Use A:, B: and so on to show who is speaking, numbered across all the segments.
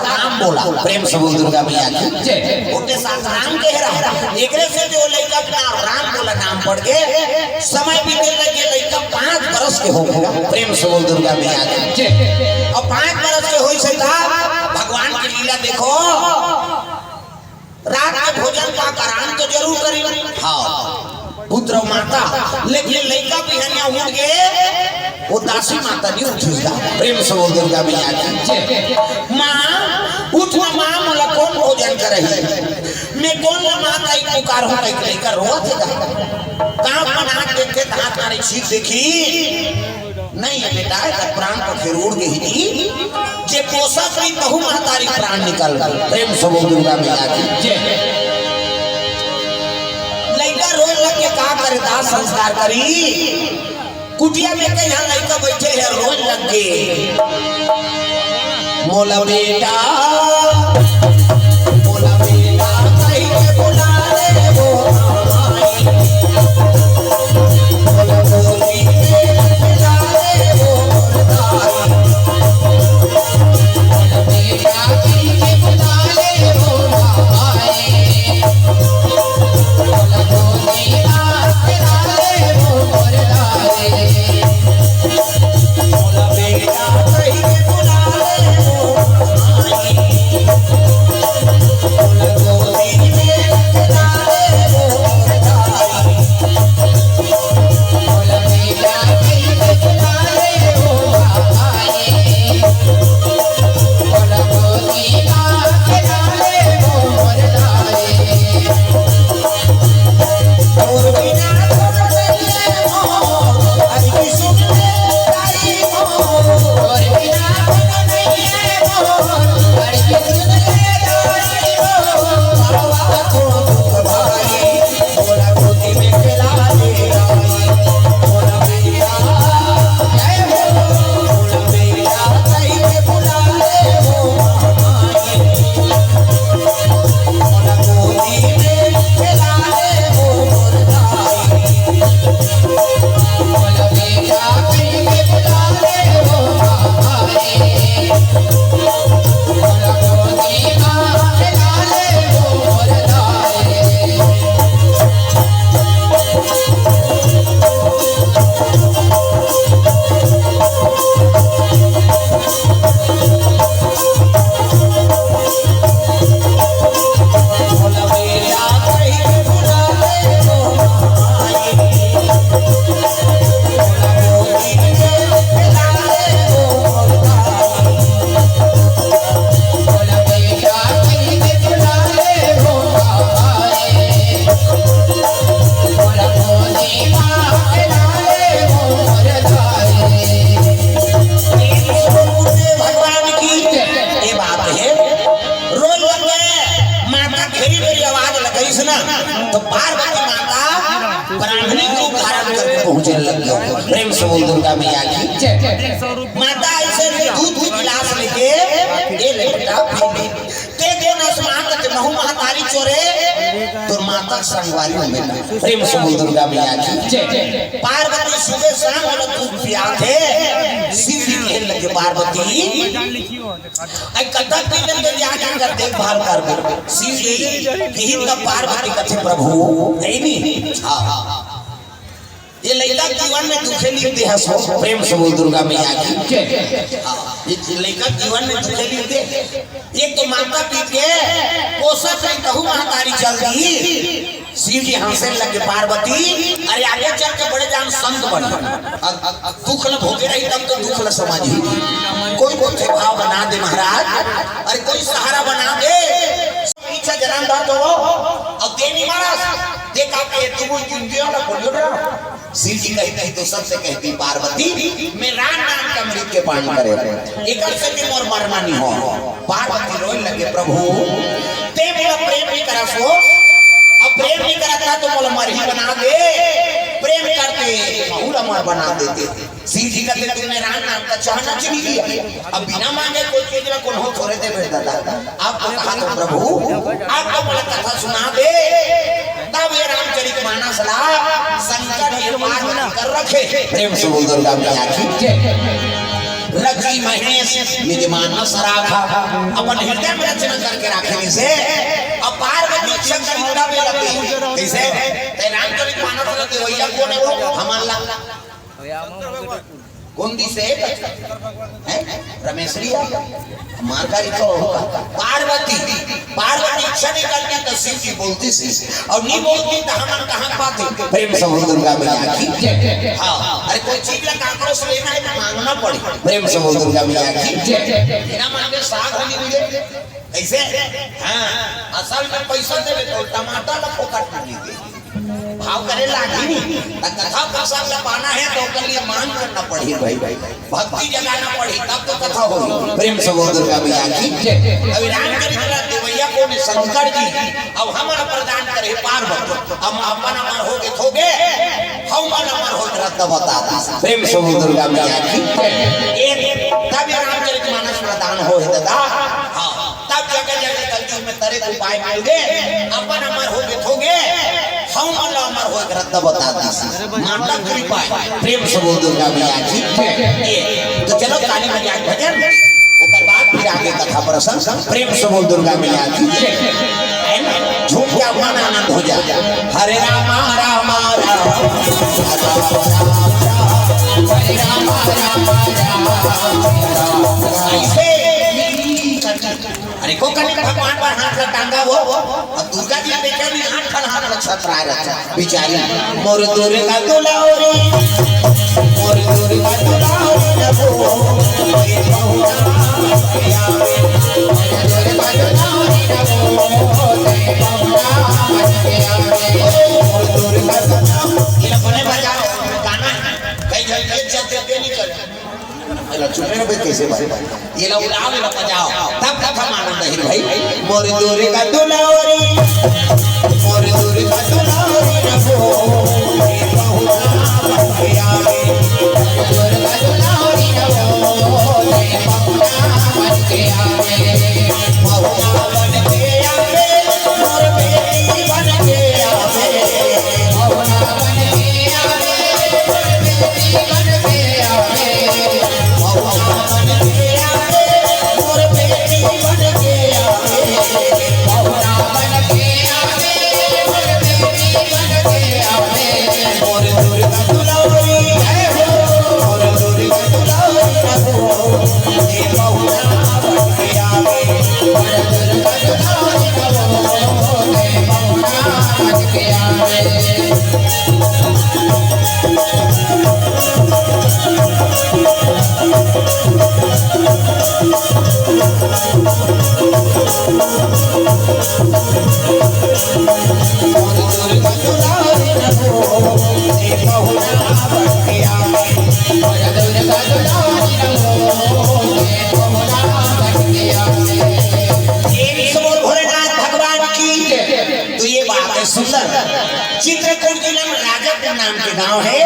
A: राम बोला प्रेम से बोल दुर्गा मैया की उनके साथ राम कह रहा एकरे से जो लड़का का राम बोला नाम पढ़ के समय बीते लगे लड़का 5 बरस के हो गया प्रेम से बोल दुर्गा मैया की और 5 बरस के होई से भगवान की लीला देखो रात के भोजन का कराम तो जरूर करी हां पुत्र माता लेकिन लड़का बिहनिया उठ गए वो दासी माता नहीं उठा प्रेम से बोल दुर्गा मैया की मां उठ मां मला कौन भोजन करही मैं कौन मां का पुकार हो कई कर रोत कहां बना देखे हाथ मारे चीज देखी नहीं है बेटा का प्राण तो फिर उड़ गई जे पोसा कई बहु महतारी प्राण निकल गई प्रेम से बोल दुर्गा मैया की लइका रोए लगे का करे दाह संस्कार करी कुटिया में कहीं यहाँ लड़का बैठे है रोज लग गए मोला बेटा कहीं के बुला ले वो मोला बोली बुला ले वो बेटा कहीं के बुला ले वो मोला बोली बुला ले वो मोला बेटा कहीं के बुला ले तो पार्वती माता ब्राह्मणी को धारण करके पहुंचे लग प्रेम से बोल दुर्गा मैया की माता ऐसे दूध की गिलास लेके ये लेटा ते दिन आसमान के महु महतारी चोरे तो माता संगवारी हो बेटा प्रेम से बोल दुर्गा मैया की पार्वती सुबह शाम वाला दूध पिया थे सीधी खेल लगे पार्वती आई कथा पीने के जाके कर देखभाल कर सीधी यही का पार्वती कथे प्रभु है नहीं हां ये लड़का जीवन में दुखे लिखते हैं सो प्रेम से बोल दुर्गा मैया की ये लड़का जीवन में दुखे लिखते एक तो माता पीते पोसा कहीं कहूं महतारी चल दी शिव जी हंसे लगे पार्वती अरे आगे चल के बड़े जान संत बन दुख न भोगे रही तब तो दुख न समझी कोई कोई भाव बना दे महाराज अरे कोई सहारा बना दे पीछे जन्म दर्द हो और देनी महाराज देखा के तुम जिंदगी वाला बोलो ना शिव जी कहते तो सबसे कहती पार्वती मैं राम नाम का अमृत के पानी करे एक से के मोर मरना नहीं हो पार्वती रोने लगे प्रभु ते मोला प्रेम नहीं करा सो अब प्रेम नहीं करता तो मोला मर ही बना दे प्रेम करते बहुरा मर बना देते शिव जी कहते तुमने राम नाम का चाहना चली लिया अब बिना मांगे कोई चीज ना कौन हो थोड़े दे बेटा आपको कहा तो प्रभु आपको मोला कथा सुना दे तब ये रामचरित मानस ला संकट निर्वाण कर रखे प्रेम से बोल दुर्गा मैया की रखी महेश निज मानस राखा अपन हृदय में रचना करके रखने से अब पार्वती शंकर होगा भी लगे कैसे ते रामचरित मानस रखे वैया कौन है वो हमारा गोंदी से है रमेशरिया मारकारी को पार्वती पार्वती इच्छा नहीं करती तो शिव जी बोलती सी और नहीं बोलती तो हम कहां पाते प्रेम से बोल दुर्गा मैया की हां अरे कोई चीज ला काकरो से लेना है तो मांगना पड़े प्रेम से बोल दुर्गा मैया की बिना मांगे साग नहीं मिले ऐसे हां असल में पैसा देवे तो टमाटर ला फोकट नहीं दे भाव करे लागी नहीं कथा प्रसाद ला पाना है तो उसके लिए मांग करना पड़ेगा भाई भक्ति जगाना पड़े तब तो कथा होगी प्रेम से बोल दुर्गा मैया की अभी रामचरित देवैया को ने शंकर जी अब हमारा प्रदान करे पार्वती हम अपन अमर हो के थोगे हम अमर हो रत बता प्रेम से बोल दुर्गा मैया की एक तब रामचरित मानस प्रदान हो दादा हां तब जगह जगह कलयुग में तरह उपाय मांगे अपन अमर हो के थोगे हम अमर हो के रत बता माता कृपा प्रेम से बोल दुर्गा मैया की तो चलो काली मैया भजन ओकर बाद फिर आगे कथा प्रसंग प्रेम से बोल दुर्गा मैया की है ना झूम के मन आनंद हो जाए हरे राम राम राम हरे राम ऐसे अरे को कने भगवान पर हाथ टांगा वो अब दुर्गा जी बेटा भी हाथ पर हाथ रक्षा कराए रखा बेचारी मोर दुर्गा दुलारी मोर दुर्गा दुलारी नबो ये बहुना आवे मोर दुर्गा दुलारी नबो ये बहुना आवे मोर दुर्गा दुलारी ये बने बजाओ गाना कई जगह चलते नहीं कर चुपने में कैसे भाई ये लोग लाओ लोग बजाओ तब तक हम आनंद है भाई मोर दुर्गा दुलारी मोर दुर्गा दुलारी रखो ये बहुना बनके आवे मोर दुर्गा दुलारी रखो ये बहुना बनके आवे बहुना बनके आवे मोर बेटी बनके आवे बहुना बनके आवे मोर बेटी बनके आवे चित्रकूट जिले में राजापुर नाम के गांव है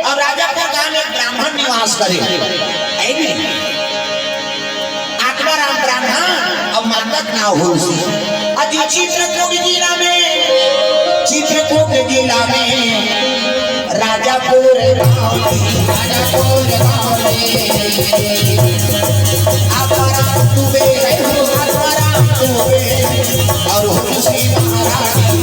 A: और राजापुर गांव में ब्राह्मण निवास करे आत्माराम ब्राह्मण और मर्दक ना हो अति चित्रकूट जिला में राजापुर आत्माराम तुबे और तुलसी महारानी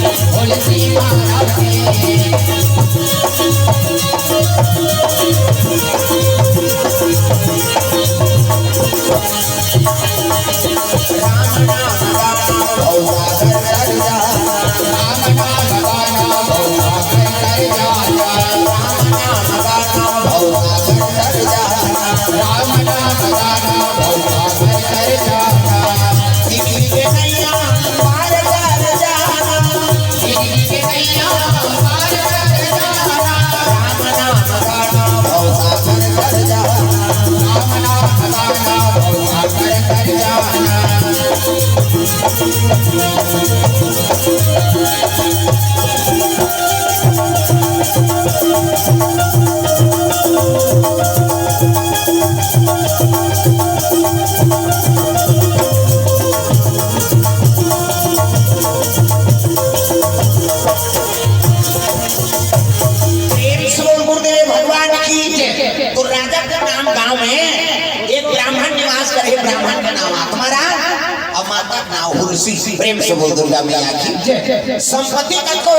A: प्रेम से बोल दुर्गा मैया की संपत्ति को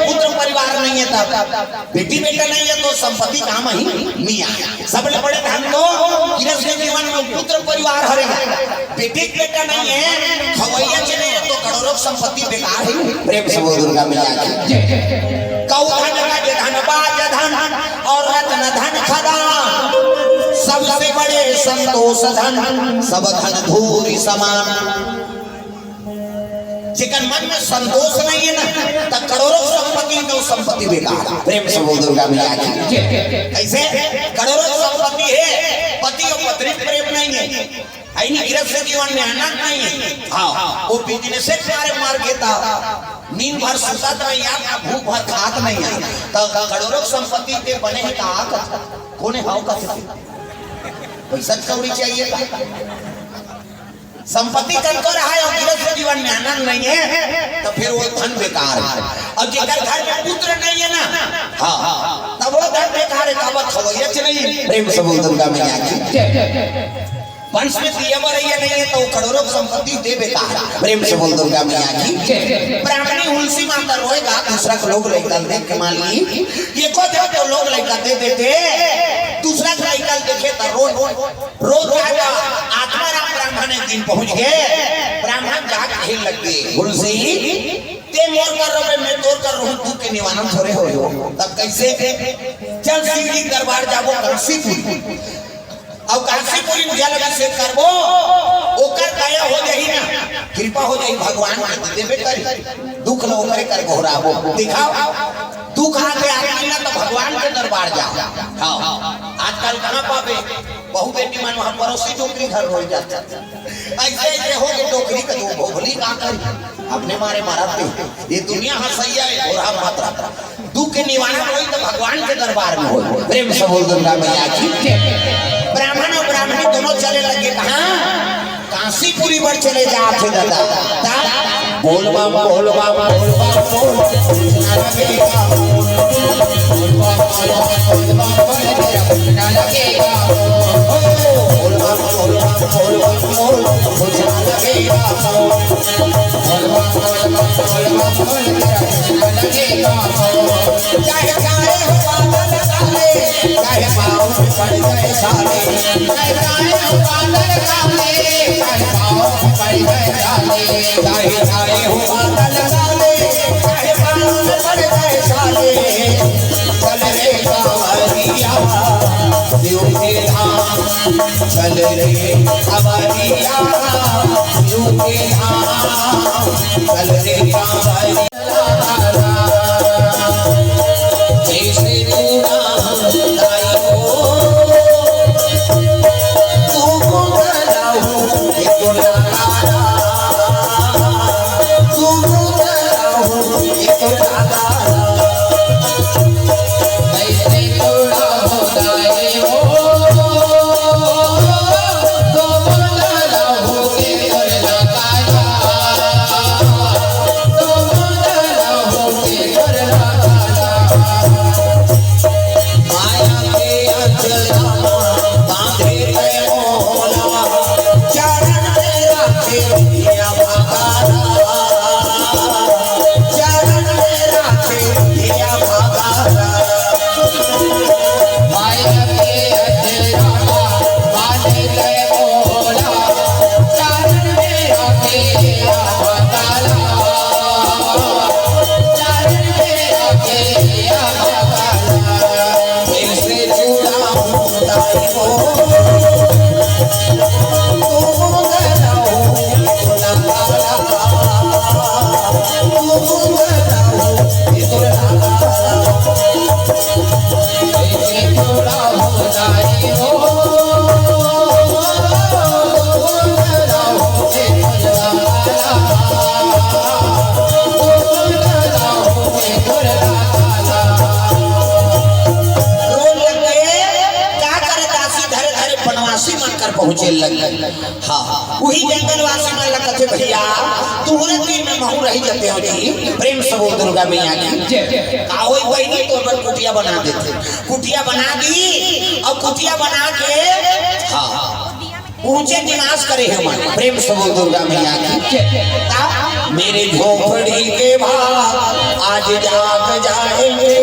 A: पुत्र परिवार नहीं है तब बेटी बेटा नहीं है तो संपत्ति काम ही मियां सबले बड़े धन तो गृहस्थ जीवन में पुत्र परिवार हरे बेटी बेटा नहीं है खवैया नहीं है तो करोड़ों संपत्ति बेकार है। प्रेम से बोल दुर्गा मैया की कौ धन का धन बाज धन और रत्न धन खदा सबसे बड़े संतोष धन सब धन धूरी समान। जिकन मन में संतोष नहीं है ना तो करोड़ों संपत्ति में संपत्ति बेकार। प्रेम से बोल दुर्गा मैया की कैसे करोड़ों संपत्ति है पति और पत्नी प्रेम नहीं है ऐनी गृहस्थ जीवन में आनंद नहीं है। हाँ वो बिजनेस से मार देता नींद भर सोता नहीं या भूख भर खात नहीं है तो करोड़ों संपत्ति के बने हैं का कोने हाउ का पैसा कौड़ी चाहिए संपत्ति तनको रहा है और गृहस्थ जीवन में आनंद नहीं है तो फिर वो धन बेकार है। और जिकर घर में पुत्र नहीं है ना हाँ तब वो धन बेकार है तब खवैया नहीं। प्रेम से बोल दुर्गा मैया की वंश में दिया नहीं है तो करोड़ों संपत्ति दे बेकार। प्रेम से बोल दुर्गा मैया की ब्राह्मणी हुलसी माता रोएगा दूसरा को लोग लड़का देख के मान ली ये को तो लोग लड़का दे देते दूसरा को लड़का देखे तो रो जाएगा आत्मा राम ब्राह्मण एक दिन पहुंच गए ब्राह्मण जाग खेल लग गए हुलसी ते मोर कर रहे मैं तोर कर रहूं तू के निवारण थोड़े हो तब कैसे चल सिंह दरबार जाबो काशीपुर अब काशीपुरी मुझे लगा से करबो ओकर दया हो जाई ना कृपा हो जाई भगवान देबे करी दुख लो करे कर घोराबो दिखाओ दुख आके आगे ना तो भगवान के दरबार जा। हां आजकल कहां पाबे बहु बेटी मन वहां पड़ोसी नौकरी घर हो जाता ऐसे ऐसे हो के नौकरी का जो भोगली का करी अपने मारे मारते ये दुनिया हंसैया है घोरा मात्रा दुख के निवारण होई तो भगवान के दरबार में हो। प्रेम से बोल दुर्गा मैया की ब्राह्मण और ब्राह्मणी दोनों चले लगे कहां काशीपुरी पर चले जाते दादा बोल बाबा बोल बाबा बोल बाबा बोल लगेगा बोल बाबा बोल बाबा लगेगा बोल बाबा बोल बाबा बोल बाबा बोल लगेगा बोल बाबा लगेगा चाहे चाहे हो बादल काले चाहे पाँव पड़ गए साले चाहे चाहे हो बादल काले चाहे पाँव पड़ गए साले चाहे चाहे हो बादल काले चाहे पाँव पड़ गए साले चल रे कांवरिया शिव के धाम चल रे कांवरिया शिव के धाम चल रे कांवरिया पहुंचे लगे। हाँ वही जंगलवासी में लगते भैया तुहरे दिन में महू रही जाते हो जी प्रेम से बोल दुर्गा मैया की का होई बहनी तो पर कुटिया बना देते, कुटिया बना दी और कुटिया बना के हाँ ऊंचे निवास करे हमारे प्रेम से बोल दुर्गा मैया की। मेरे झोपड़ी के बाहर आज जाग जाएंगे